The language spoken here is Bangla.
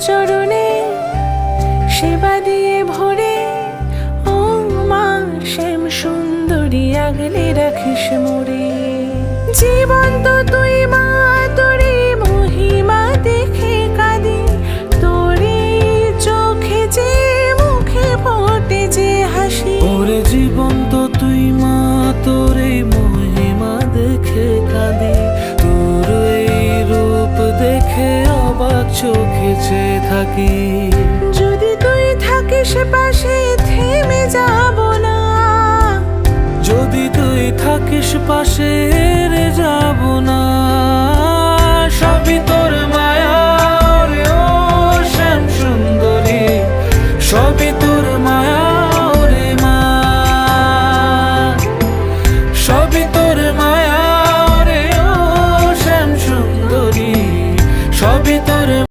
চরণে সেবা দিয়ে ভরে। ও মা শ্যাম সুন্দরী আগলে রাখিস মোরে। জীবন্ত তুই মা, তোরে মহিমা দেখে কাঁদি। তোরে চোখে যে মুখে ফোটে যে হাসি। ওরে জীবন্ত তুই মা, তোরে মহিমা দেখে কাঁদি। তোর এই রূপ দেখে অবাক চোখে চেয়ে থাকি। যদি তুই থাকিস পাশে থেমে যাব না। যদি তুই থাকিস পাশে হেরে যাব না। সবই তো